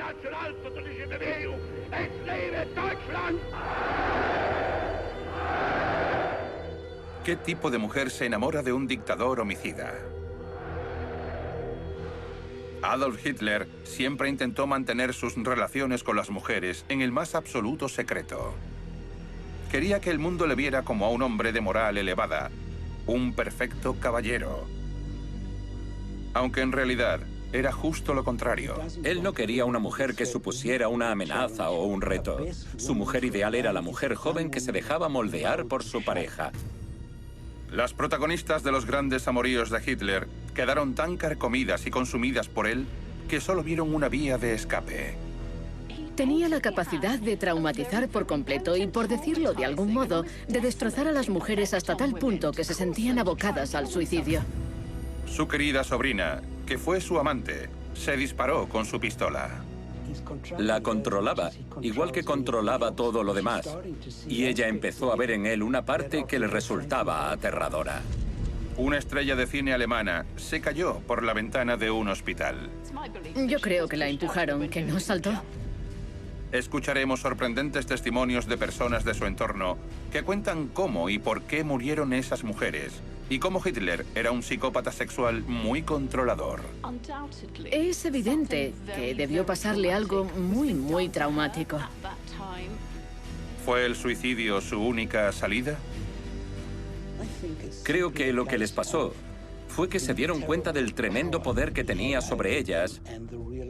Nationalsozialistische Bewegung! Es lebe Deutschland! ¿Qué tipo de mujer se enamora de un dictador homicida? Adolf Hitler siempre intentó mantener sus relaciones con las mujeres en el más absoluto secreto. Quería que el mundo le viera como a un hombre de moral elevada, un perfecto caballero. Aunque en realidad era justo lo contrario. Él no quería una mujer que supusiera una amenaza o un reto. Su mujer ideal era la mujer joven que se dejaba moldear por su pareja. Las protagonistas de los grandes amoríos de Hitler quedaron tan carcomidas y consumidas por él que solo vieron una vía de escape. Tenía la capacidad de traumatizar por completo y, por decirlo de algún modo, de destrozar a las mujeres hasta tal punto que se sentían abocadas al suicidio. Su querida sobrina, que fue su amante, se disparó con su pistola. La controlaba, igual que controlaba todo lo demás. Y ella empezó a ver en él una parte que le resultaba aterradora. Una estrella de cine alemana se cayó por la ventana de un hospital. Yo creo que la empujaron, que no saltó. Escucharemos sorprendentes testimonios de personas de su entorno que cuentan cómo y por qué murieron esas mujeres y cómo Hitler era un psicópata sexual muy controlador. Es evidente que debió pasarle algo muy traumático. ¿Fue el suicidio su única salida? Creo que lo que les pasó fue que se dieron cuenta del tremendo poder que tenía sobre ellas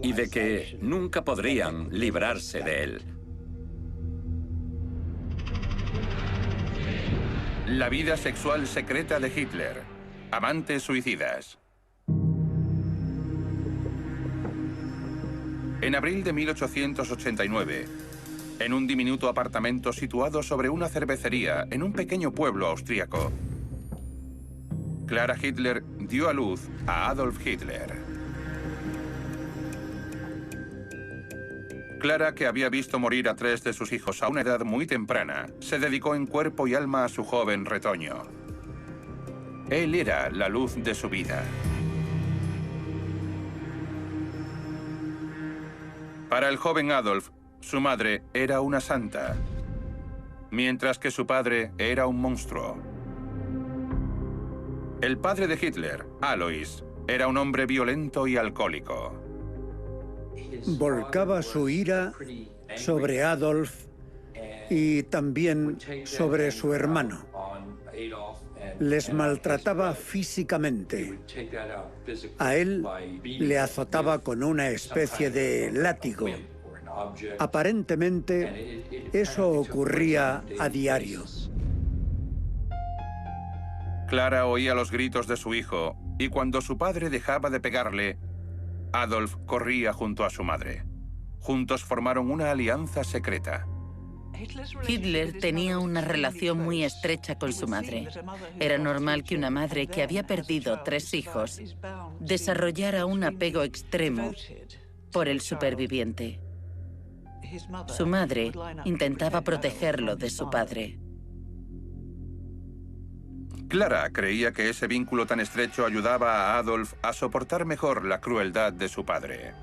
y de que nunca podrían librarse de él. La vida sexual secreta de Hitler. Amantes suicidas. En abril de 1889, en un diminuto apartamento situado sobre una cervecería en un pequeño pueblo austríaco, Clara Hitler dio a luz a Adolf Hitler. Clara, que había visto morir a 3 de sus hijos a una edad muy temprana, se dedicó en cuerpo y alma a su joven retoño. Él era la luz de su vida. Para el joven Adolf, su madre era una santa, mientras que su padre era un monstruo. El padre de Hitler, Alois, era un hombre violento y alcohólico. Volcaba su ira sobre Adolf y también sobre su hermano. Les maltrataba físicamente. A él le azotaba con una especie de látigo. Aparentemente, eso ocurría a diario. Clara oía los gritos de su hijo, y cuando su padre dejaba de pegarle, Adolf corría junto a su madre. Juntos formaron una alianza secreta. Hitler tenía una relación muy estrecha con su madre. Era normal que una madre que había perdido 3 hijos desarrollara un apego extremo por el superviviente. Su madre intentaba protegerlo de su padre. Clara creía que ese vínculo tan estrecho ayudaba a Adolf a soportar mejor la crueldad de su padre.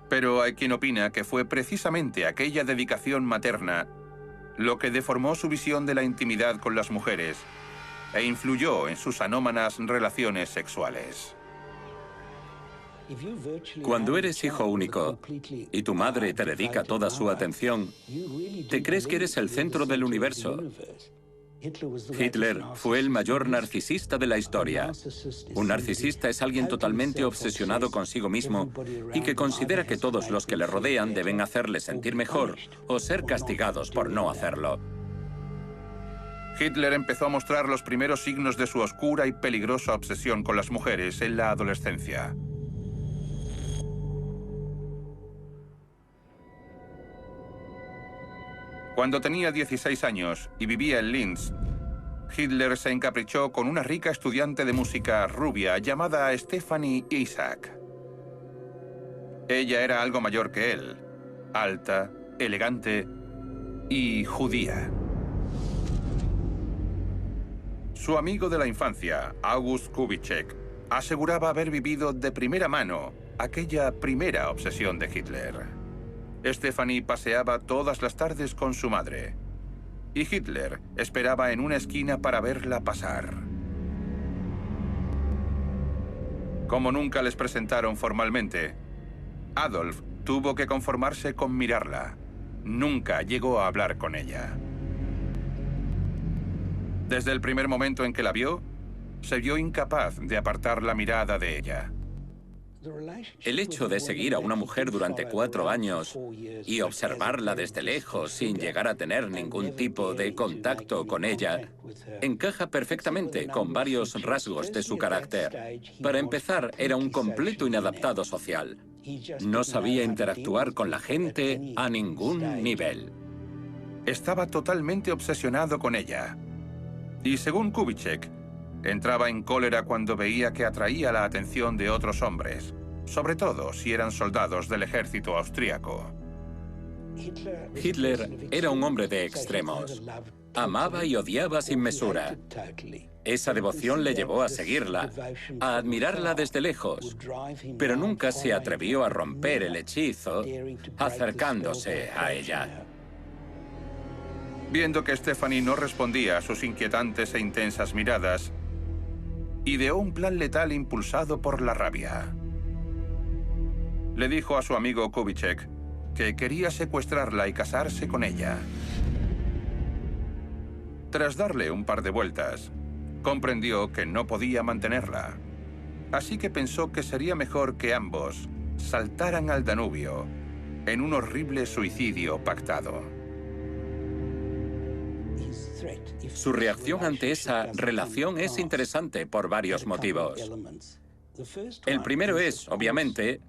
Pero hay quien opina que fue precisamente aquella dedicación materna lo que deformó su visión de la intimidad con las mujeres e influyó en sus anómanas relaciones sexuales. Cuando eres hijo único y tu madre te dedica toda su atención, te crees que eres el centro del universo. Hitler fue el mayor narcisista de la historia. Un narcisista es alguien totalmente obsesionado consigo mismo y que considera que todos los que le rodean deben hacerle sentir mejor o ser castigados por no hacerlo. Hitler empezó a mostrar los primeros signos de su oscura y peligrosa obsesión con las mujeres en la adolescencia. Cuando tenía 16 años y vivía en Linz, Hitler se encaprichó con una rica estudiante de música rubia llamada Stefanie Isaac. Ella era algo mayor que él, alta, elegante y judía. Su amigo de la infancia, August Kubitschek, aseguraba haber vivido de primera mano aquella primera obsesión de Hitler. Stephanie paseaba todas las tardes con su madre, y Hitler esperaba en una esquina para verla pasar. Como nunca les presentaron formalmente, Adolf tuvo que conformarse con mirarla. Nunca llegó a hablar con ella. Desde el primer momento en que la vio, se vio incapaz de apartar la mirada de ella. El hecho de seguir a una mujer durante 4 años y observarla desde lejos sin llegar a tener ningún tipo de contacto con ella encaja perfectamente con varios rasgos de su carácter. Para empezar, era un completo inadaptado social. No sabía interactuar con la gente a ningún nivel. Estaba totalmente obsesionado con ella. Y según Kubitschek, entraba en cólera cuando veía que atraía la atención de otros hombres, sobre todo si eran soldados del ejército austríaco. Hitler era un hombre de extremos. Amaba y odiaba sin mesura. Esa devoción le llevó a seguirla, a admirarla desde lejos, pero nunca se atrevió a romper el hechizo acercándose a ella. Viendo que Stephanie no respondía a sus inquietantes e intensas miradas, ideó un plan letal impulsado por la rabia. Le dijo a su amigo Kubitschek que quería secuestrarla y casarse con ella. Tras darle un par de vueltas, comprendió que no podía mantenerla. Así que pensó que sería mejor que ambos saltaran al Danubio en un horrible suicidio pactado. Su reacción ante esa relación es interesante por varios motivos. El primero es, obviamente,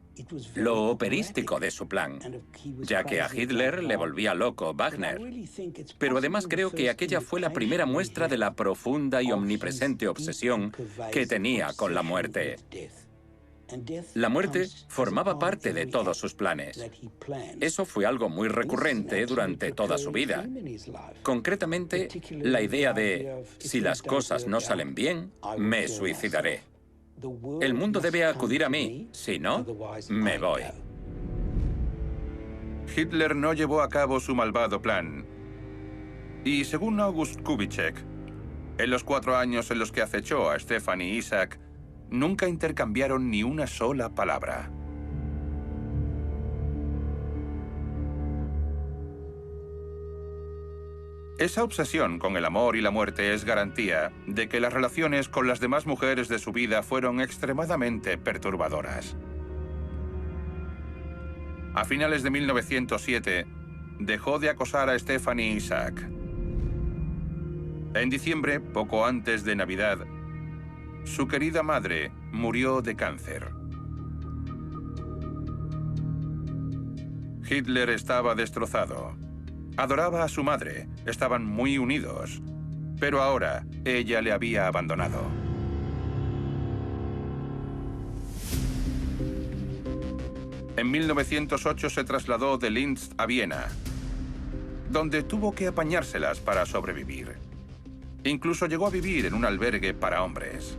lo operístico de su plan, ya que a Hitler le volvía loco Wagner. Pero además creo que aquella fue la primera muestra de la profunda y omnipresente obsesión que tenía con la muerte. La muerte formaba parte de todos sus planes. Eso fue algo muy recurrente durante toda su vida. Concretamente, la idea de, si las cosas no salen bien, me suicidaré. El mundo debe acudir a mí, si no, me voy. Hitler no llevó a cabo su malvado plan. Y según August Kubitschek, en los 4 años en los que acechó a Stephanie y Isaac, nunca intercambiaron ni una sola palabra. Esa obsesión con el amor y la muerte es garantía de que las relaciones con las demás mujeres de su vida fueron extremadamente perturbadoras. A finales de 1907, dejó de acosar a Stephanie y Isaac. En diciembre, poco antes de Navidad, su querida madre murió de cáncer. Hitler estaba destrozado. Adoraba a su madre, estaban muy unidos, pero ahora ella le había abandonado. En 1908 se trasladó de Linz a Viena, donde tuvo que apañárselas para sobrevivir. Incluso llegó a vivir en un albergue para hombres.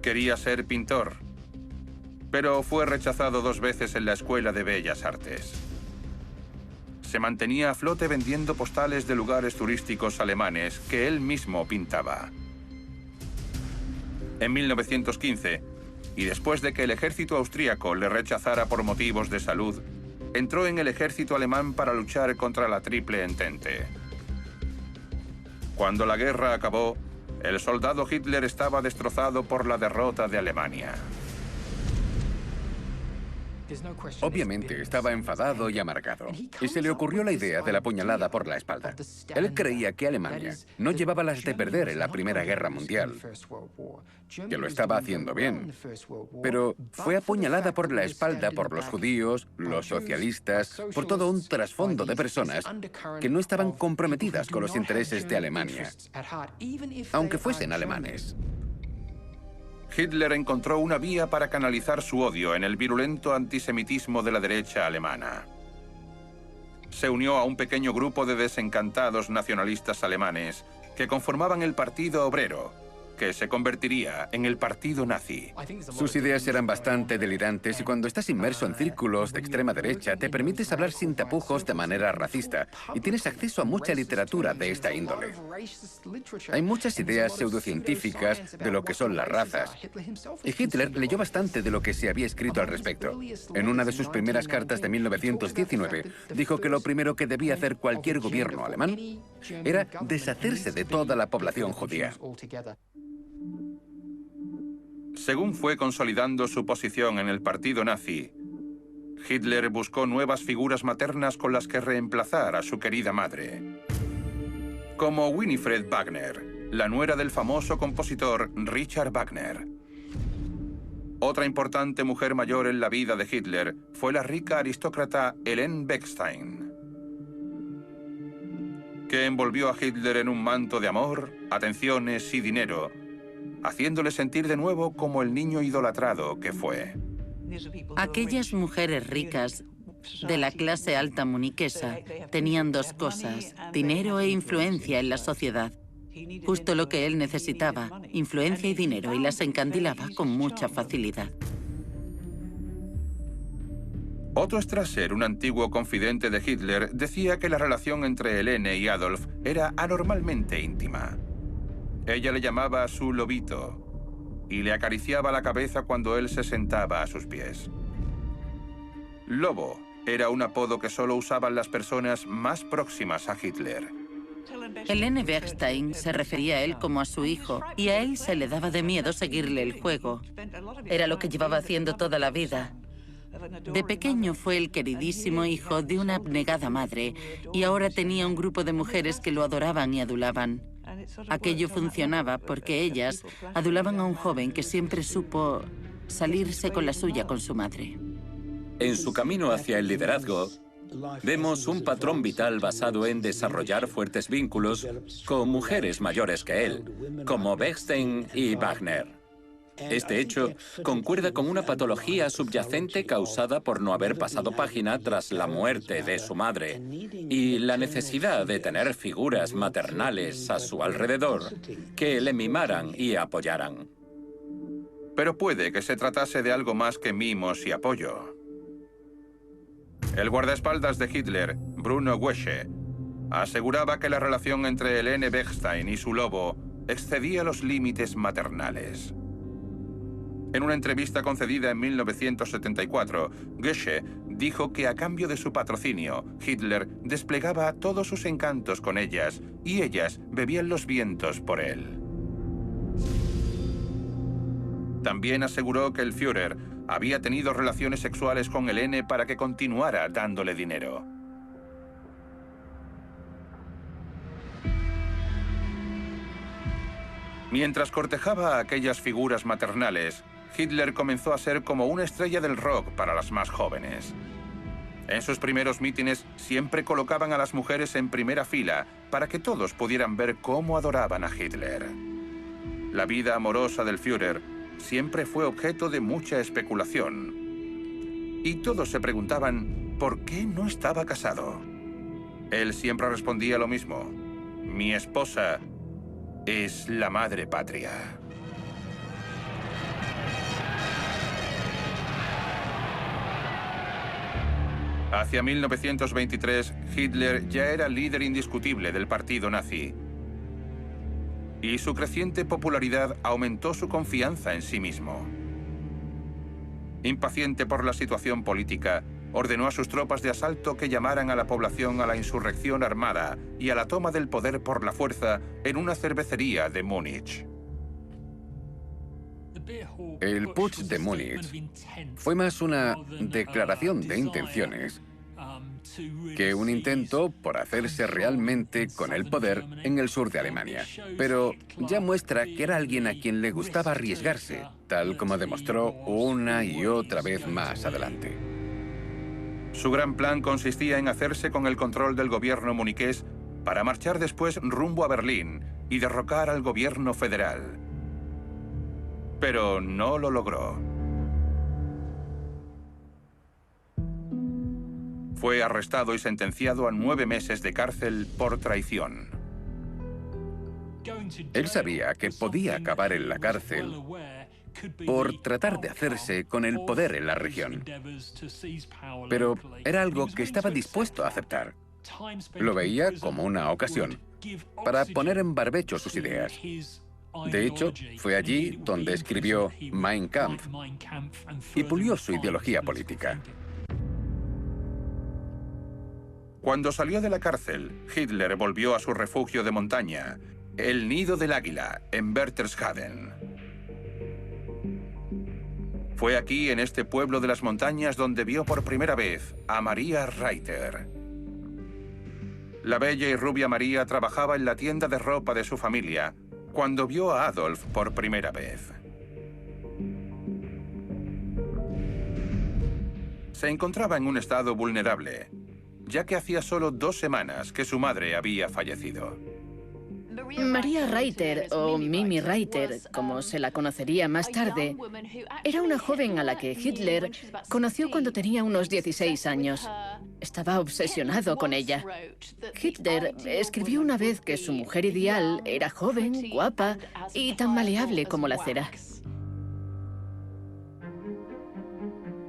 Quería ser pintor, pero fue rechazado 2 veces en la Escuela de Bellas Artes. Se mantenía a flote vendiendo postales de lugares turísticos alemanes que él mismo pintaba. En 1915, y después de que el ejército austríaco le rechazara por motivos de salud, entró en el ejército alemán para luchar contra la Triple Entente. Cuando la guerra acabó, el soldado Hitler estaba destrozado por la derrota de Alemania. Obviamente estaba enfadado y amargado, y se le ocurrió la idea de la puñalada por la espalda. Él creía que Alemania no llevaba las de perder en la Primera Guerra Mundial, que lo estaba haciendo bien, pero fue apuñalada por la espalda por los judíos, los socialistas, por todo un trasfondo de personas que no estaban comprometidas con los intereses de Alemania, aunque fuesen alemanes. Hitler encontró una vía para canalizar su odio en el virulento antisemitismo de la derecha alemana. Se unió a un pequeño grupo de desencantados nacionalistas alemanes que conformaban el Partido Obrero que se convertiría en el partido nazi. Sus ideas eran bastante delirantes y cuando estás inmerso en círculos de extrema derecha te permites hablar sin tapujos de manera racista y tienes acceso a mucha literatura de esta índole. Hay muchas ideas pseudocientíficas de lo que son las razas y Hitler leyó bastante de lo que se había escrito al respecto. En una de sus primeras cartas de 1919 dijo que lo primero que debía hacer cualquier gobierno alemán era deshacerse de toda la población judía. Según fue consolidando su posición en el partido nazi, Hitler buscó nuevas figuras maternas con las que reemplazar a su querida madre. Como Winifred Wagner, la nuera del famoso compositor Richard Wagner. Otra importante mujer mayor en la vida de Hitler fue la rica aristócrata Helene Bechstein, que envolvió a Hitler en un manto de amor, atenciones y dinero, haciéndole sentir de nuevo como el niño idolatrado que fue. Aquellas mujeres ricas de la clase alta muniquesa tenían dos cosas: dinero e influencia en la sociedad. Justo lo que él necesitaba, influencia y dinero, y las encandilaba con mucha facilidad. Otto Strasser, un antiguo confidente de Hitler, decía que la relación entre Helene y Adolf era anormalmente íntima. Ella le llamaba su lobito y le acariciaba la cabeza cuando él se sentaba a sus pies. Lobo era un apodo que solo usaban las personas más próximas a Hitler. Helene Bechstein se refería a él como a su hijo, y a él se le daba de miedo seguirle el juego. Era lo que llevaba haciendo toda la vida. De pequeño fue el queridísimo hijo de una abnegada madre, y ahora tenía un grupo de mujeres que lo adoraban y adulaban. Aquello funcionaba porque ellas adulaban a un joven que siempre supo salirse con la suya con su madre. En su camino hacia el liderazgo, vemos un patrón vital basado en desarrollar fuertes vínculos con mujeres mayores que él, como Bechstein y Wagner. Este hecho concuerda con una patología subyacente causada por no haber pasado página tras la muerte de su madre y la necesidad de tener figuras maternales a su alrededor que le mimaran y apoyaran. Pero puede que se tratase de algo más que mimos y apoyo. El guardaespaldas de Hitler, Bruno Goesch, aseguraba que la relación entre Helene Bechstein y su lobo excedía los límites maternales. En una entrevista concedida en 1974, Goesch dijo que a cambio de su patrocinio, Hitler desplegaba todos sus encantos con ellas y ellas bebían los vientos por él. También aseguró que el Führer había tenido relaciones sexuales con Helene para que continuara dándole dinero. Mientras cortejaba a aquellas figuras maternales, Hitler comenzó a ser como una estrella del rock para las más jóvenes. En sus primeros mítines siempre colocaban a las mujeres en primera fila para que todos pudieran ver cómo adoraban a Hitler. La vida amorosa del Führer siempre fue objeto de mucha especulación. Y todos se preguntaban por qué no estaba casado. Él siempre respondía lo mismo: mi esposa es la madre patria. Hacia 1923, Hitler ya era líder indiscutible del partido nazi. Y su creciente popularidad aumentó su confianza en sí mismo. Impaciente por la situación política, ordenó a sus tropas de asalto que llamaran a la población a la insurrección armada y a la toma del poder por la fuerza en una cervecería de Múnich. El putsch de Múnich fue más una declaración de intenciones que un intento por hacerse realmente con el poder en el sur de Alemania. Pero ya muestra que era alguien a quien le gustaba arriesgarse, tal como demostró una y otra vez más adelante. Su gran plan consistía en hacerse con el control del gobierno muniqués para marchar después rumbo a Berlín y derrocar al gobierno federal. Pero no lo logró. Fue arrestado y sentenciado a 9 meses de cárcel por traición. Él sabía que podía acabar en la cárcel por tratar de hacerse con el poder en la región. Pero era algo que estaba dispuesto a aceptar. Lo veía como una ocasión para poner en barbecho sus ideas. De hecho, fue allí donde escribió Mein Kampf y pulió su ideología política. Cuando salió de la cárcel, Hitler volvió a su refugio de montaña, el Nido del Águila, en Berchtesgaden. Fue aquí, en este pueblo de las montañas, donde vio por primera vez a Maria Reiter. La bella y rubia María trabajaba en la tienda de ropa de su familia cuando vio a Adolf por primera vez. Se encontraba en un estado vulnerable, ya que hacía solo 2 semanas que su madre había fallecido. Maria Reiter, o Mimi Reiter, como se la conocería más tarde, era una joven a la que Hitler conoció cuando tenía unos 16 años. Estaba obsesionado con ella. Hitler escribió una vez que su mujer ideal era joven, guapa y tan maleable como la cera.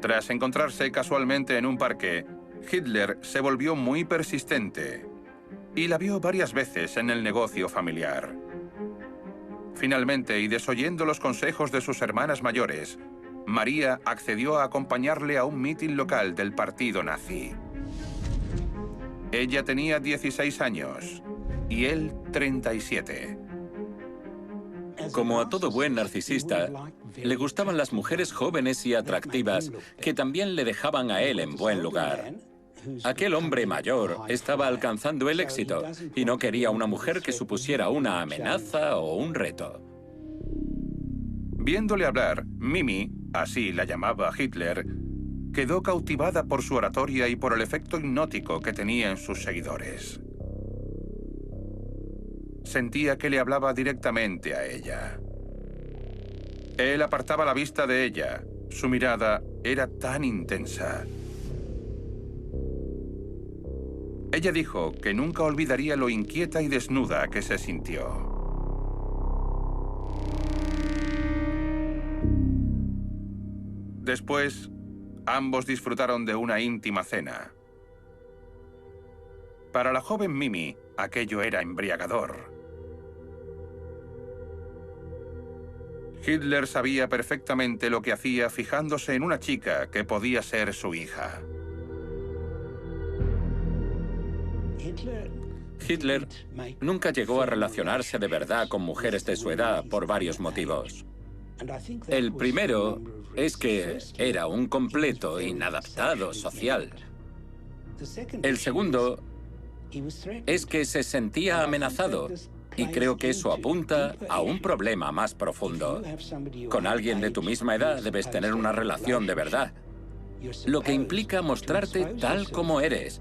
Tras encontrarse casualmente en un parque, Hitler se volvió muy persistente y la vio varias veces en el negocio familiar. Finalmente, y desoyendo los consejos de sus hermanas mayores, María accedió a acompañarle a un mitin local del partido nazi. Ella tenía 16 años y él 37. Como a todo buen narcisista, le gustaban las mujeres jóvenes y atractivas que también le dejaban a él en buen lugar. Aquel hombre mayor estaba alcanzando el éxito y no quería una mujer que supusiera una amenaza o un reto. Viéndole hablar, Mimi, así la llamaba Hitler, quedó cautivada por su oratoria y por el efecto hipnótico que tenía en sus seguidores. Sentía que le hablaba directamente a ella. Él apartaba la vista de ella. Su mirada era tan intensa. Ella dijo que nunca olvidaría lo inquieta y desnuda que se sintió. Después, ambos disfrutaron de una íntima cena. Para la joven Mimi, aquello era embriagador. Hitler sabía perfectamente lo que hacía fijándose en una chica que podía ser su hija. Hitler nunca llegó a relacionarse de verdad con mujeres de su edad por varios motivos. El primero es que era un completo inadaptado social. El segundo es que se sentía amenazado, y creo que eso apunta a un problema más profundo. Con alguien de tu misma edad debes tener una relación de verdad, lo que implica mostrarte tal como eres.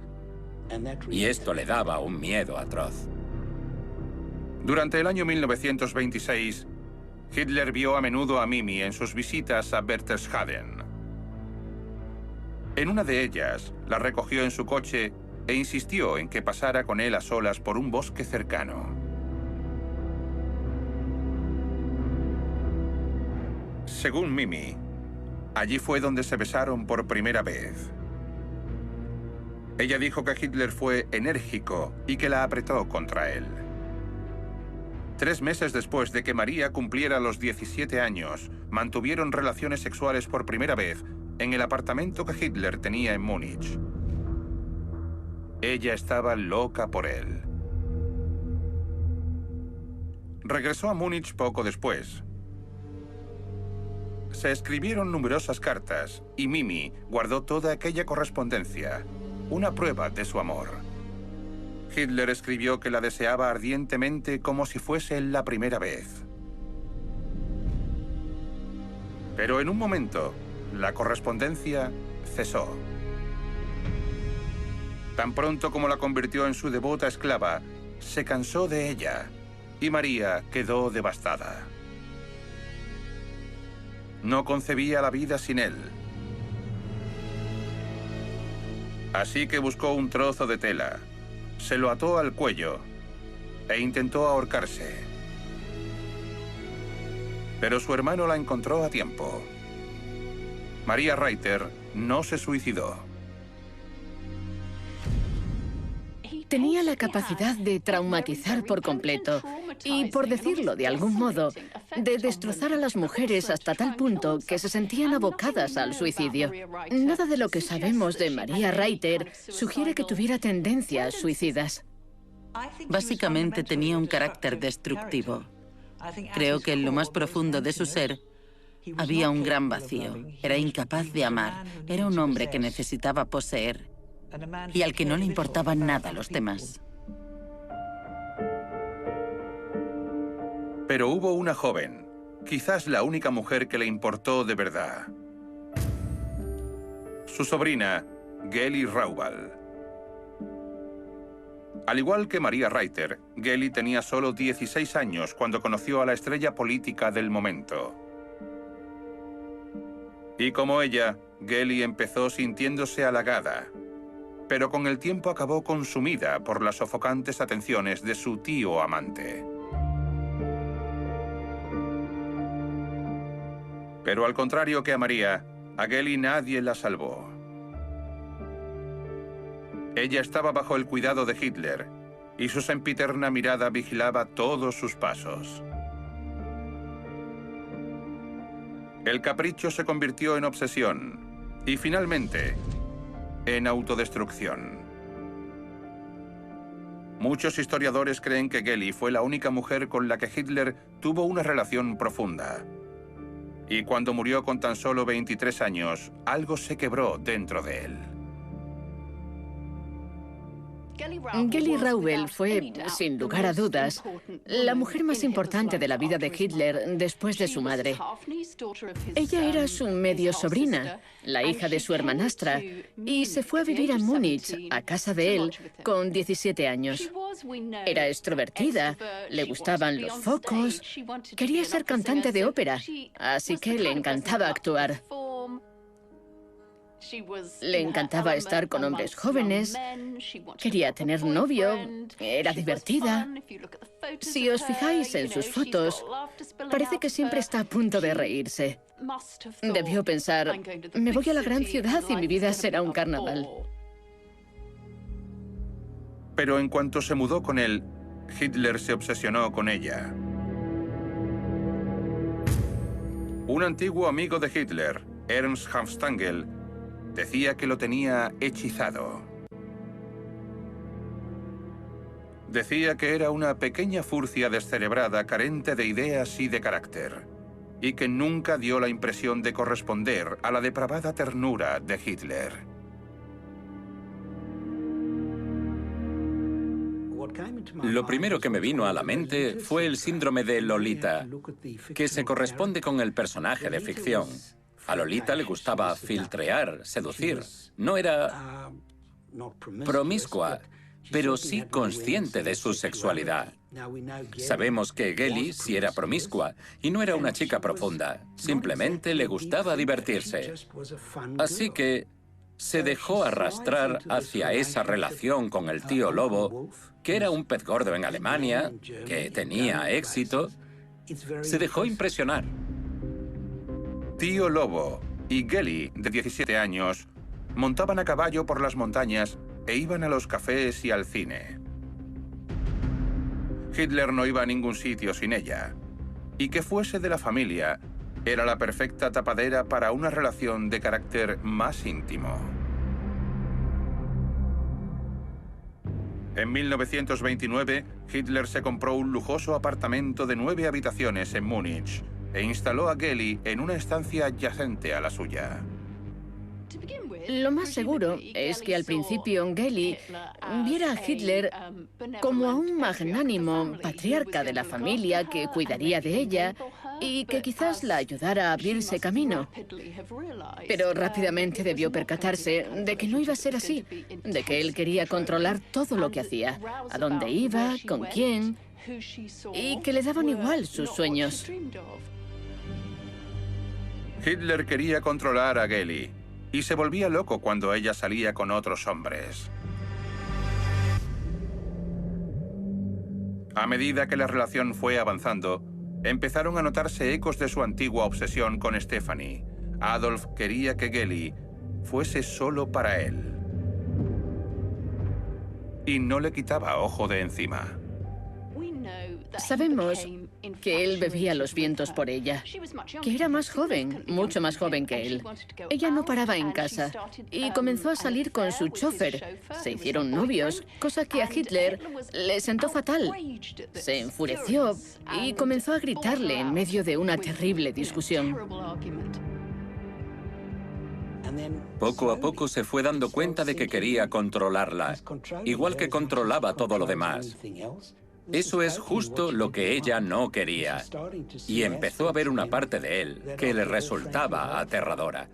Y esto le daba un miedo atroz. Durante el año 1926, Hitler vio a menudo a Mimi en sus visitas a Berchtesgaden. En una de ellas, la recogió en su coche e insistió en que pasara con él a solas por un bosque cercano. Según Mimi, allí fue donde se besaron por primera vez. Ella dijo que Hitler fue enérgico y que la apretó contra él. 3 meses después de que María cumpliera los 17 años, mantuvieron relaciones sexuales por primera vez en el apartamento que Hitler tenía en Múnich. Ella estaba loca por él. Regresó a Múnich poco después. Se escribieron numerosas cartas y Mimi guardó toda aquella correspondencia, una prueba de su amor. Hitler escribió que la deseaba ardientemente como si fuese la primera vez. Pero en un momento, la correspondencia cesó. Tan pronto como la convirtió en su devota esclava, se cansó de ella y María quedó devastada. No concebía la vida sin él. Así que buscó un trozo de tela, se lo ató al cuello e intentó ahorcarse. Pero su hermano la encontró a tiempo. Maria Reiter no se suicidó. Tenía la capacidad de traumatizar por completo y, por decirlo de algún modo, de destrozar a las mujeres hasta tal punto que se sentían abocadas al suicidio. Nada de lo que sabemos de Maria Reiter sugiere que tuviera tendencias suicidas. Básicamente tenía un carácter destructivo. Creo que en lo más profundo de su ser había un gran vacío. Era incapaz de amar. Era un hombre que necesitaba poseer y al que no le importaban nada los demás. Pero hubo una joven, quizás la única mujer que le importó de verdad. Su sobrina, Geli Raubal. Al igual que Maria Reiter, Geli tenía solo 16 años cuando conoció a la estrella política del momento. Y como ella, Geli empezó sintiéndose halagada, pero con el tiempo acabó consumida por las sofocantes atenciones de su tío amante. Pero al contrario que a Maria, a Geli nadie la salvó. Ella estaba bajo el cuidado de Hitler, y su sempiterna mirada vigilaba todos sus pasos. El capricho se convirtió en obsesión, y finalmente, en autodestrucción. Muchos historiadores creen que Geli fue la única mujer con la que Hitler tuvo una relación profunda. Y cuando murió con tan solo 23 años, algo se quebró dentro de él. Geli Raubal fue, sin lugar a dudas, la mujer más importante de la vida de Hitler después de su madre. Ella era su medio sobrina, la hija de su hermanastra, y se fue a vivir a Múnich, a casa de él, con 17 años. Era extrovertida, le gustaban los focos, quería ser cantante de ópera, así que le encantaba actuar. Le encantaba estar con hombres jóvenes, quería tener novio, era divertida. Si os fijáis en sus fotos, parece que siempre está a punto de reírse. Debió pensar, me voy a la gran ciudad y mi vida será un carnaval. Pero en cuanto se mudó con él, Hitler se obsesionó con ella. Un antiguo amigo de Hitler, Ernst Hanfstaengl, decía que lo tenía hechizado. Decía que era una pequeña furcia descerebrada, carente de ideas y de carácter, y que nunca dio la impresión de corresponder a la depravada ternura de Hitler. Lo primero que me vino a la mente fue el síndrome de Lolita, que se corresponde con el personaje de ficción. A Lolita le gustaba filtrear, seducir. No era promiscua, pero sí consciente de su sexualidad. Sabemos que Geli sí era promiscua y no era una chica profunda. Simplemente le gustaba divertirse. Así que se dejó arrastrar hacia esa relación con el tío Lobo, que era un pez gordo en Alemania, que tenía éxito. Se dejó impresionar. Tío Lobo y Geli, de 17 años, montaban a caballo por las montañas e iban a los cafés y al cine. Hitler no iba a ningún sitio sin ella, y que fuese de la familia era la perfecta tapadera para una relación de carácter más íntimo. En 1929, Hitler se compró un lujoso apartamento de 9 habitaciones en Múnich e instaló a Geli en una estancia adyacente a la suya. Lo más seguro es que al principio Geli viera a Hitler como a un magnánimo patriarca de la familia que cuidaría de ella y que quizás la ayudara a abrirse camino. Pero rápidamente debió percatarse de que no iba a ser así, de que él quería controlar todo lo que hacía, a dónde iba, con quién, y que le daban igual sus sueños. Hitler quería controlar a Geli y se volvía loco cuando ella salía con otros hombres. A medida que la relación fue avanzando, empezaron a notarse ecos de su antigua obsesión con Stephanie. Adolf quería que Geli fuese solo para él. Y no le quitaba ojo de encima. Sabemos que él bebía los vientos por ella, que era más joven, mucho más joven que él. Ella no paraba en casa y comenzó a salir con su chofer. Se hicieron novios, cosa que a Hitler le sentó fatal. Se enfureció y comenzó a gritarle en medio de una terrible discusión. Poco a poco se fue dando cuenta de que quería controlarla, igual que controlaba todo lo demás. Eso es justo lo que ella no quería. Y empezó a ver una parte de él que le resultaba aterradora.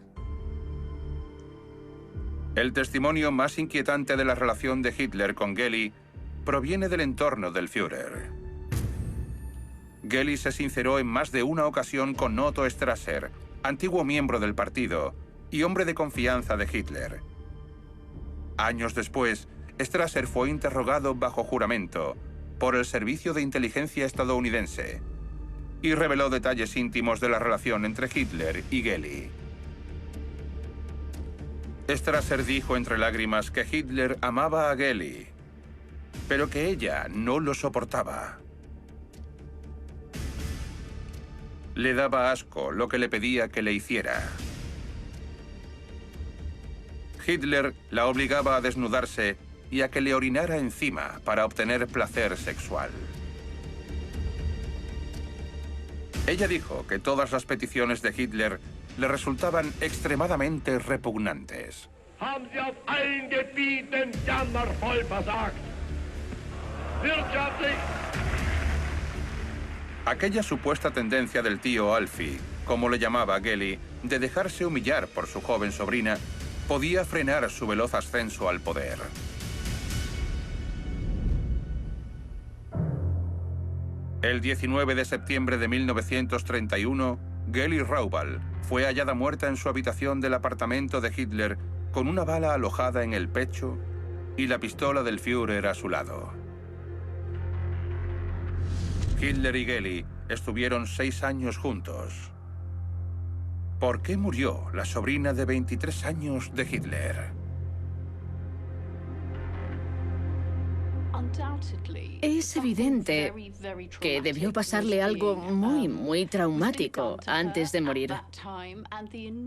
El testimonio más inquietante de la relación de Hitler con Geli proviene del entorno del Führer. Geli se sinceró en más de una ocasión con Otto Strasser, antiguo miembro del partido y hombre de confianza de Hitler. Años después, Strasser fue interrogado bajo juramento por el Servicio de Inteligencia estadounidense y reveló detalles íntimos de la relación entre Hitler y Geli. Strasser dijo entre lágrimas que Hitler amaba a Geli, pero que ella no lo soportaba. Le daba asco lo que le pedía que le hiciera. Hitler la obligaba a desnudarse y a que le orinara encima para obtener placer sexual. Ella dijo que todas las peticiones de Hitler le resultaban extremadamente repugnantes. Haben Sie auf allen Gebieten jammervoll versagt. Wirtschaftlich. Aquella supuesta tendencia del tío Alfie, como le llamaba Geli, de dejarse humillar por su joven sobrina, podía frenar su veloz ascenso al poder. El 19 de septiembre de 1931, Geli Raubal fue hallada muerta en su habitación del apartamento de Hitler con una bala alojada en el pecho y la pistola del Führer a su lado. Hitler y Geli estuvieron 6 años juntos. ¿Por qué murió la sobrina de 23 años de Hitler? Es evidente que debió pasarle algo muy traumático antes de morir.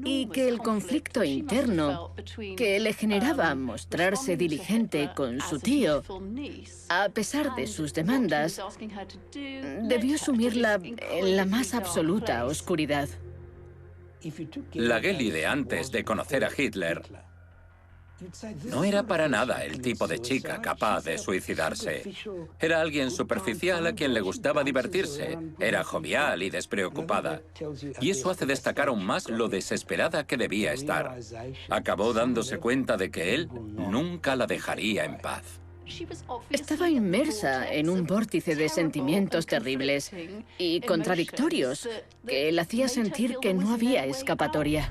Y que el conflicto interno que le generaba mostrarse diligente con su tío, a pesar de sus demandas, debió sumirla en la más absoluta oscuridad. La Geli de antes de conocer a Hitler no era para nada el tipo de chica capaz de suicidarse. Era alguien superficial a quien le gustaba divertirse. Era jovial y despreocupada. Y eso hace destacar aún más lo desesperada que debía estar. Acabó dándose cuenta de que él nunca la dejaría en paz. Estaba inmersa en un vórtice de sentimientos terribles y contradictorios que la hacía sentir que no había escapatoria.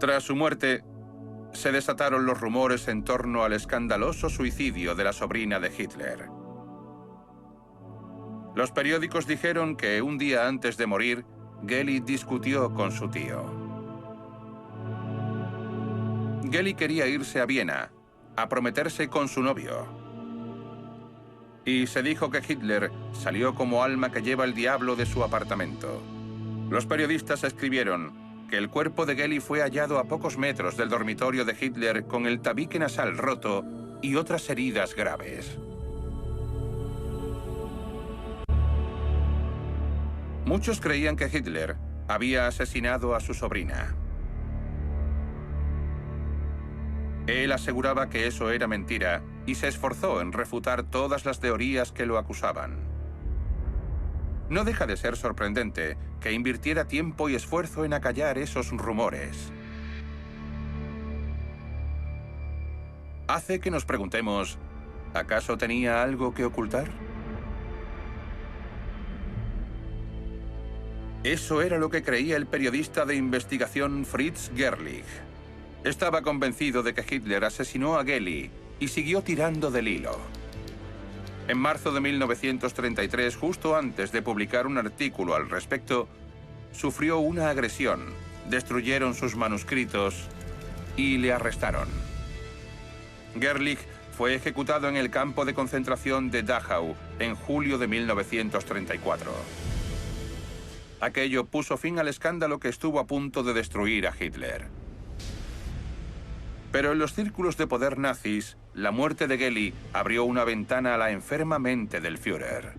Tras su muerte, se desataron los rumores en torno al escandaloso suicidio de la sobrina de Hitler. Los periódicos dijeron que un día antes de morir, Geli discutió con su tío. Geli quería irse a Viena, a prometerse con su novio. Y se dijo que Hitler salió como alma que lleva el diablo de su apartamento. Los periodistas escribieron que el cuerpo de Geli fue hallado a pocos metros del dormitorio de Hitler con el tabique nasal roto y otras heridas graves. Muchos creían que Hitler había asesinado a su sobrina. Él aseguraba que eso era mentira y se esforzó en refutar todas las teorías que lo acusaban. No deja de ser sorprendente que invirtiera tiempo y esfuerzo en acallar esos rumores. Hace que nos preguntemos, ¿acaso tenía algo que ocultar? Eso era lo que creía el periodista de investigación Fritz Gerlich. Estaba convencido de que Hitler asesinó a Geli y siguió tirando del hilo. En marzo de 1933, justo antes de publicar un artículo al respecto, sufrió una agresión, destruyeron sus manuscritos y le arrestaron. Gerlich fue ejecutado en el campo de concentración de Dachau en julio de 1934. Aquello puso fin al escándalo que estuvo a punto de destruir a Hitler. Pero en los círculos de poder nazis, la muerte de Geli abrió una ventana a la enferma mente del Führer.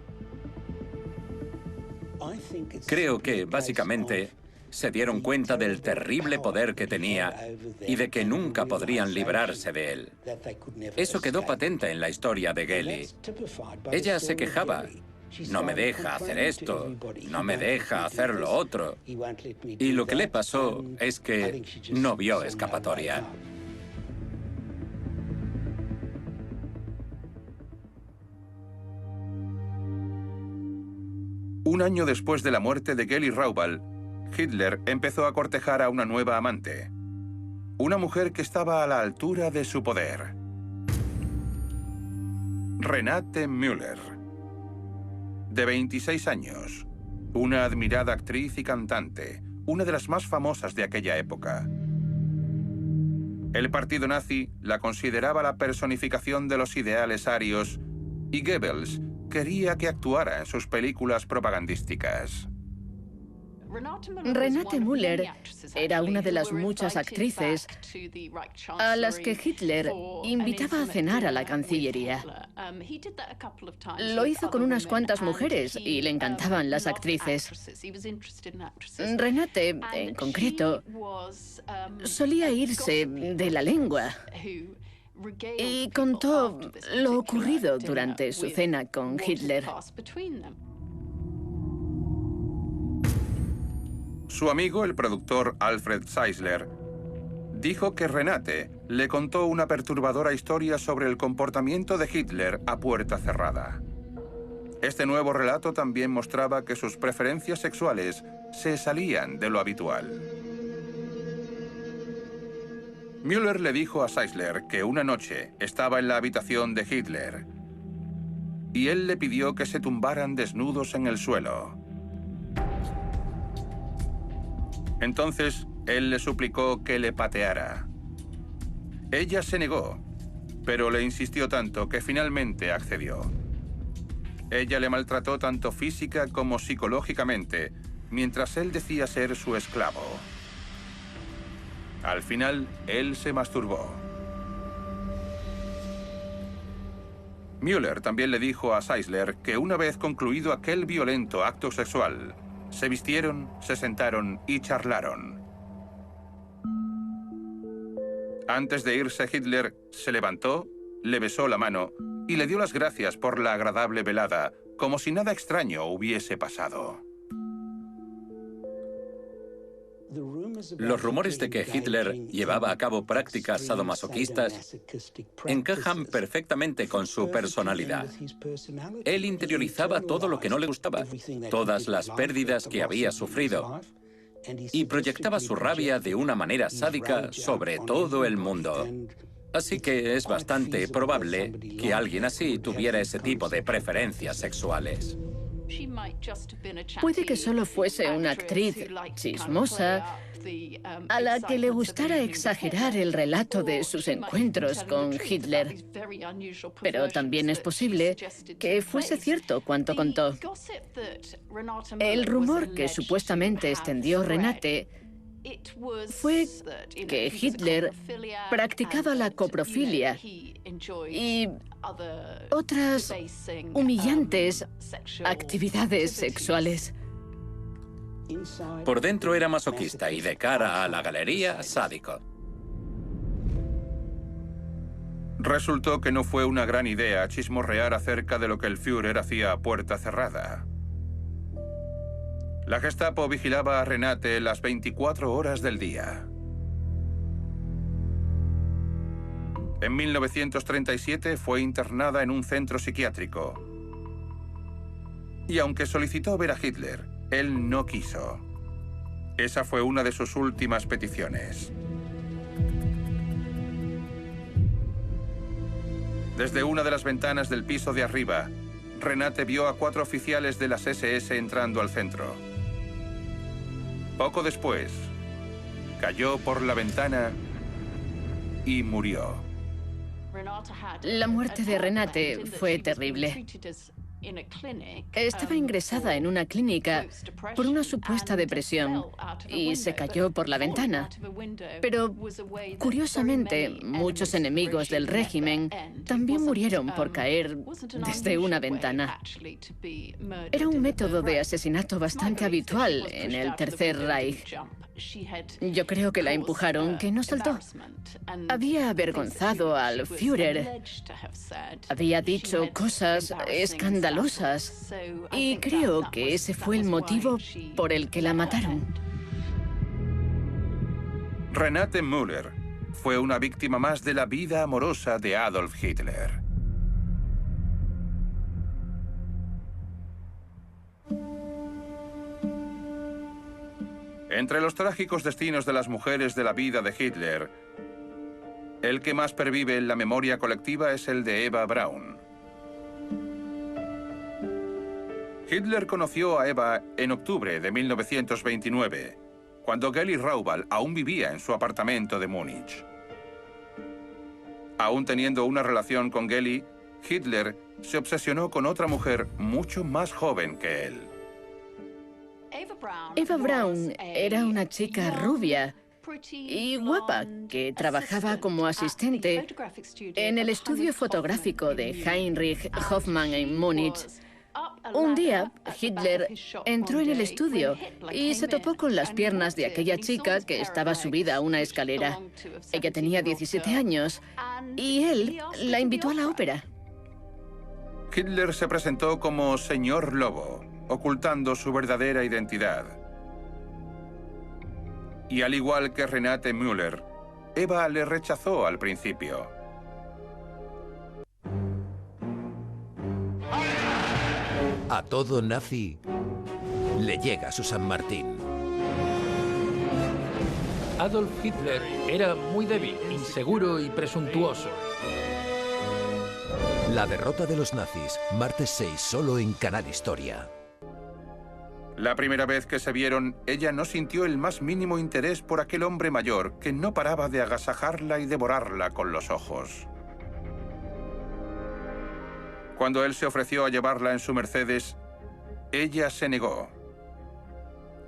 Creo que, básicamente, se dieron cuenta del terrible poder que tenía y de que nunca podrían librarse de él. Eso quedó patente en la historia de Geli. Ella se quejaba. No me deja hacer esto, no me deja hacer lo otro. Y lo que le pasó es que no vio escapatoria. Un año después de la muerte de Geli Raubal, Hitler empezó a cortejar a una nueva amante. Una mujer que estaba a la altura de su poder. Renate Müller. De 26 años. Una admirada actriz y cantante. Una de las más famosas de aquella época. El partido nazi la consideraba la personificación de los ideales arios y Goebbels quería que actuara en sus películas propagandísticas. Renate Müller era una de las muchas actrices a las que Hitler invitaba a cenar a la Cancillería. Lo hizo con unas cuantas mujeres y le encantaban las actrices. Renate, en concreto, solía irse de la lengua y contó lo ocurrido durante su cena con Hitler. Su amigo, el productor Alfred Zeisler, dijo que Renate le contó una perturbadora historia sobre el comportamiento de Hitler a puerta cerrada. Este nuevo relato también mostraba que sus preferencias sexuales se salían de lo habitual. Müller le dijo a Zeisler que una noche estaba en la habitación de Hitler y él le pidió que se tumbaran desnudos en el suelo. Entonces, él le suplicó que le pateara. Ella se negó, pero le insistió tanto que finalmente accedió. Ella le maltrató tanto física como psicológicamente, mientras él decía ser su esclavo. Al final, él se masturbó. Müller también le dijo a Zeisler que una vez concluido aquel violento acto sexual, se vistieron, se sentaron y charlaron. Antes de irse, Hitler se levantó, le besó la mano y le dio las gracias por la agradable velada, como si nada extraño hubiese pasado. Los rumores de que Hitler llevaba a cabo prácticas sadomasoquistas encajan perfectamente con su personalidad. Él interiorizaba todo lo que no le gustaba, todas las pérdidas que había sufrido, y proyectaba su rabia de una manera sádica sobre todo el mundo. Así que es bastante probable que alguien así tuviera ese tipo de preferencias sexuales. Puede que solo fuese una actriz chismosa a la que le gustara exagerar el relato de sus encuentros con Hitler. Pero también es posible que fuese cierto cuanto contó. El rumor que supuestamente extendió Renate fue que Hitler practicaba la coprofilia y otras humillantes actividades sexuales. Por dentro era masoquista y de cara a la galería, sádico. Resultó que no fue una gran idea chismorrear acerca de lo que el Führer hacía a puerta cerrada. La Gestapo vigilaba a Renate las 24 horas del día. En 1937 fue internada en un centro psiquiátrico. Y aunque solicitó ver a Hitler, él no quiso. Esa fue una de sus últimas peticiones. Desde una de las ventanas del piso de arriba, Renate vio a 4 oficiales de las SS entrando al centro. Poco después, cayó por la ventana y murió. La muerte de Renate fue terrible. Estaba ingresada en una clínica por una supuesta depresión y se cayó por la ventana. Pero, curiosamente, muchos enemigos del régimen también murieron por caer desde una ventana. Era un método de asesinato bastante habitual en el Tercer Reich. Yo creo que la empujaron, que no saltó. Había avergonzado al Führer. Había dicho cosas escandalosas. Y creo que ese fue el motivo por el que la mataron. Renate Müller fue una víctima más de la vida amorosa de Adolf Hitler. Entre los trágicos destinos de las mujeres de la vida de Hitler, el que más pervive en la memoria colectiva es el de Eva Braun. Hitler conoció a Eva en octubre de 1929, cuando Geli Raubal aún vivía en su apartamento de Múnich. Aún teniendo una relación con Geli, Hitler se obsesionó con otra mujer mucho más joven que él. Eva Braun era una chica rubia y guapa que trabajaba como asistente en el estudio fotográfico de Heinrich Hoffmann en Múnich. Un día, Hitler entró en el estudio y se topó con las piernas de aquella chica que estaba subida a una escalera. Ella tenía 17 años y él la invitó a la ópera. Hitler se presentó como Señor Lobo, ocultando su verdadera identidad. Y al igual que Renate Müller, Eva le rechazó al principio. A todo nazi le llega su San Martín. Adolf Hitler era muy débil, inseguro y presuntuoso. La derrota de los nazis, martes 6, solo en Canal Historia. La primera vez que se vieron, ella no sintió el más mínimo interés por aquel hombre mayor que no paraba de agasajarla y devorarla con los ojos. Cuando él se ofreció a llevarla en su Mercedes, ella se negó,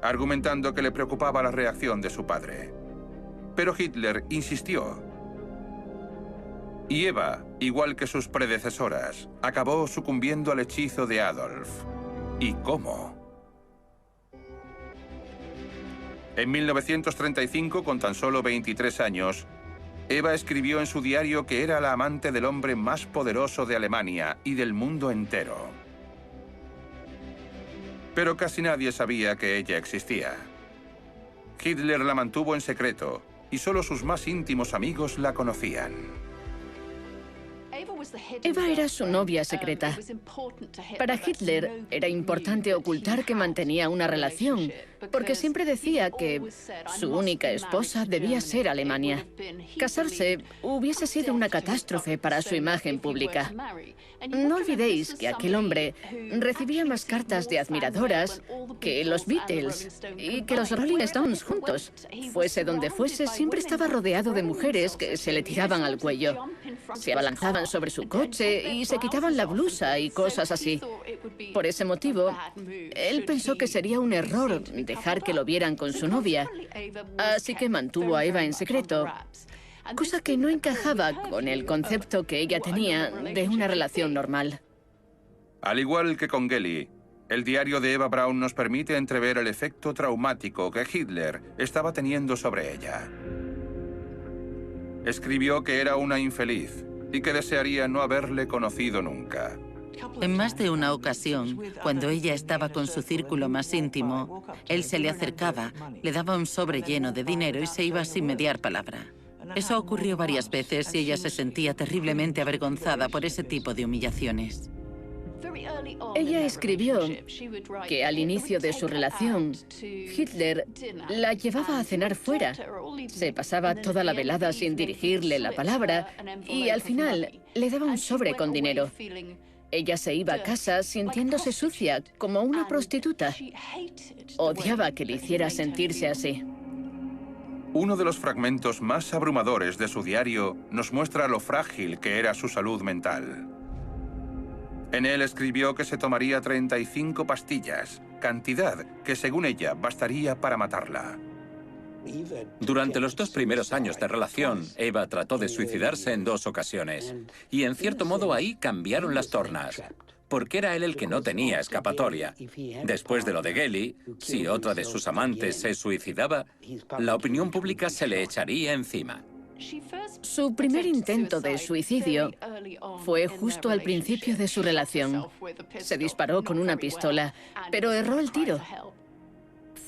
argumentando que le preocupaba la reacción de su padre. Pero Hitler insistió. Y Eva, igual que sus predecesoras, acabó sucumbiendo al hechizo de Adolf. ¿Y cómo? En 1935, con tan solo 23 años, Eva escribió en su diario que era la amante del hombre más poderoso de Alemania y del mundo entero. Pero casi nadie sabía que ella existía. Hitler la mantuvo en secreto y solo sus más íntimos amigos la conocían. Eva era su novia secreta. Para Hitler era importante ocultar que mantenía una relación, porque siempre decía que su única esposa debía ser Alemania. Casarse hubiese sido una catástrofe para su imagen pública. No olvidéis que aquel hombre recibía más cartas de admiradoras que los Beatles y que los Rolling Stones juntos. Fuese donde fuese, siempre estaba rodeado de mujeres que se le tiraban al cuello. Se abalanzaban sobre su coche y se quitaban la blusa y cosas así. Por ese motivo, él pensó que sería un error dejar que lo vieran con su novia, así que mantuvo a Eva en secreto, cosa que no encajaba con el concepto que ella tenía de una relación normal. Al igual que con Geli, el diario de Eva Braun nos permite entrever el efecto traumático que Hitler estaba teniendo sobre ella. Escribió que era una infeliz y que desearía no haberle conocido nunca. En más de una ocasión, cuando ella estaba con su círculo más íntimo, él se le acercaba, le daba un sobre lleno de dinero y se iba sin mediar palabra. Eso ocurrió varias veces y ella se sentía terriblemente avergonzada por ese tipo de humillaciones. Ella escribió que al inicio de su relación, Hitler la llevaba a cenar fuera. Se pasaba toda la velada sin dirigirle la palabra y al final le daba un sobre con dinero. Ella se iba a casa sintiéndose sucia, como una prostituta. Odiaba que le hiciera sentirse así. Uno de los fragmentos más abrumadores de su diario nos muestra lo frágil que era su salud mental. En él escribió que se tomaría 35 pastillas, cantidad que según ella bastaría para matarla. Durante los 2 primeros años de relación, Eva trató de suicidarse en 2 ocasiones. Y en cierto modo ahí cambiaron las tornas, porque era él el que no tenía escapatoria. Después de lo de Gelly, si otra de sus amantes se suicidaba, la opinión pública se le echaría encima. Su primer intento de suicidio fue justo al principio de su relación. Se disparó con una pistola, pero erró el tiro.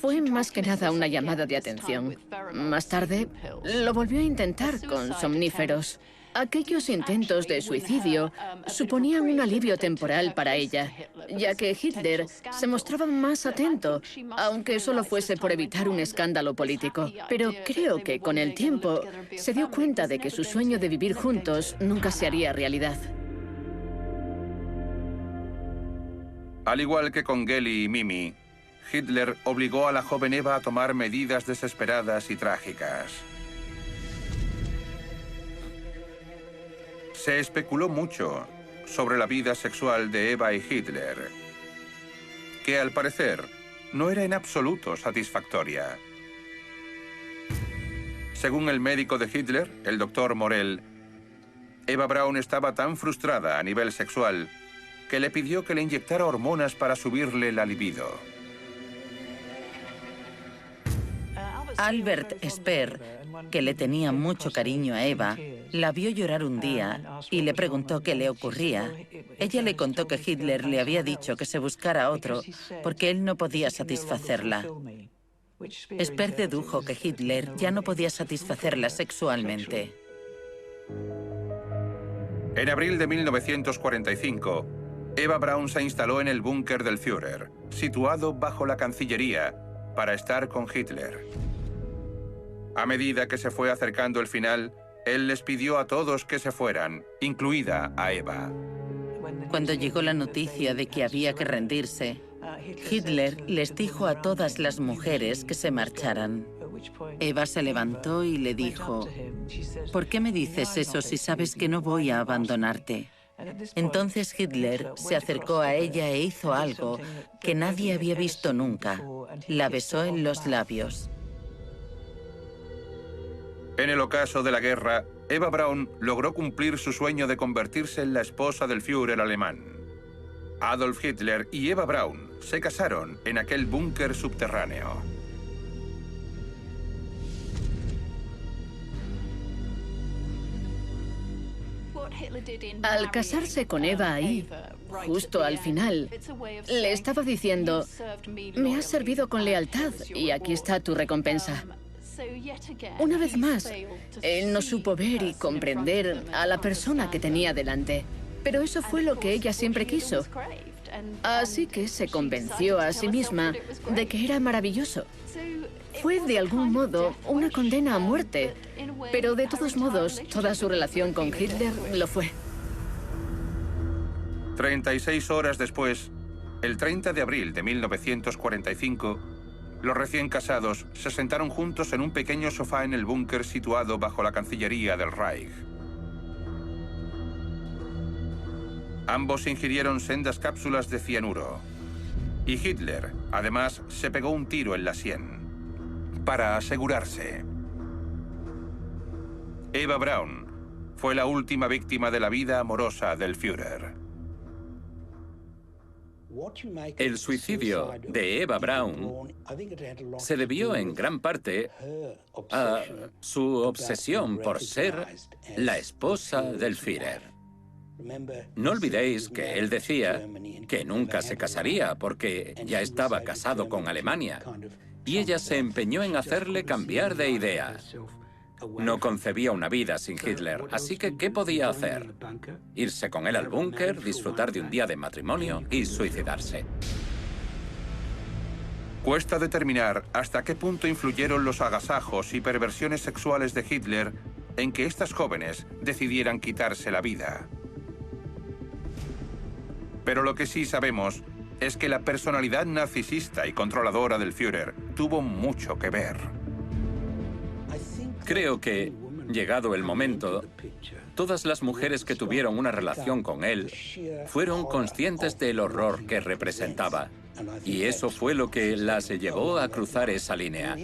Fue más que nada una llamada de atención. Más tarde, lo volvió a intentar con somníferos. Aquellos intentos de suicidio suponían un alivio temporal para ella, ya que Hitler se mostraba más atento, aunque solo fuese por evitar un escándalo político. Pero creo que con el tiempo se dio cuenta de que su sueño de vivir juntos nunca se haría realidad. Al igual que con Gelly y Mimi, Hitler obligó a la joven Eva a tomar medidas desesperadas y trágicas. Se especuló mucho sobre la vida sexual de Eva y Hitler, que al parecer no era en absoluto satisfactoria. Según el médico de Hitler, el doctor Morell, Eva Braun estaba tan frustrada a nivel sexual que le pidió que le inyectara hormonas para subirle la libido. Albert Speer, que le tenía mucho cariño a Eva, la vio llorar un día y le preguntó qué le ocurría. Ella le contó que Hitler le había dicho que se buscara otro porque él no podía satisfacerla. Speer dedujo que Hitler ya no podía satisfacerla sexualmente. En abril de 1945, Eva Braun se instaló en el búnker del Führer, situado bajo la Cancillería, para estar con Hitler. A medida que se fue acercando el final, él les pidió a todos que se fueran, incluida a Eva. Cuando llegó la noticia de que había que rendirse, Hitler les dijo a todas las mujeres que se marcharan. Eva se levantó y le dijo, ¿por qué me dices eso si sabes que no voy a abandonarte? Entonces Hitler se acercó a ella e hizo algo que nadie había visto nunca. La besó en los labios. En el ocaso de la guerra, Eva Braun logró cumplir su sueño de convertirse en la esposa del Führer alemán. Adolf Hitler y Eva Braun se casaron en aquel búnker subterráneo. Al casarse con Eva ahí, justo al final, le estaba diciendo, me has servido con lealtad y aquí está tu recompensa. Una vez más, él no supo ver y comprender a la persona que tenía delante. Pero eso fue lo que ella siempre quiso. Así que se convenció a sí misma de que era maravilloso. Fue de algún modo una condena a muerte, pero de todos modos, toda su relación con Hitler lo fue. 36 horas después, el 30 de abril de 1945, los recién casados se sentaron juntos en un pequeño sofá en el búnker situado bajo la Cancillería del Reich. Ambos ingirieron sendas cápsulas de cianuro. Y Hitler, además, se pegó un tiro en la sien, para asegurarse. Eva Braun fue la última víctima de la vida amorosa del Führer. El suicidio de Eva Braun se debió en gran parte a su obsesión por ser la esposa del Führer. No olvidéis que él decía que nunca se casaría porque ya estaba casado con Alemania y ella se empeñó en hacerle cambiar de idea. No concebía una vida sin Hitler, así que ¿qué podía hacer? Irse con él al búnker, disfrutar de un día de matrimonio y suicidarse. Cuesta determinar hasta qué punto influyeron los agasajos y perversiones sexuales de Hitler en que estas jóvenes decidieran quitarse la vida. Pero lo que sí sabemos es que la personalidad narcisista y controladora del Führer tuvo mucho que ver. Creo que, llegado el momento, todas las mujeres que tuvieron una relación con él fueron conscientes del horror que representaba. Y eso fue lo que las llevó a cruzar esa línea.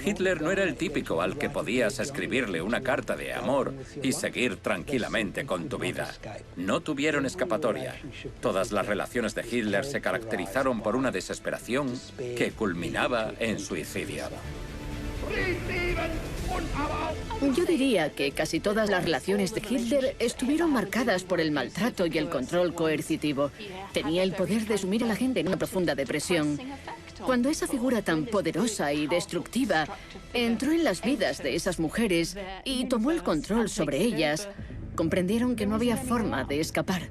Hitler no era el típico al que podías escribirle una carta de amor y seguir tranquilamente con tu vida. No tuvieron escapatoria. Todas las relaciones de Hitler se caracterizaron por una desesperación que culminaba en suicidio. Yo diría que casi todas las relaciones de Hitler estuvieron marcadas por el maltrato y el control coercitivo. Tenía el poder de sumir a la gente en una profunda depresión. Cuando esa figura tan poderosa y destructiva entró en las vidas de esas mujeres y tomó el control sobre ellas, comprendieron que no había forma de escapar.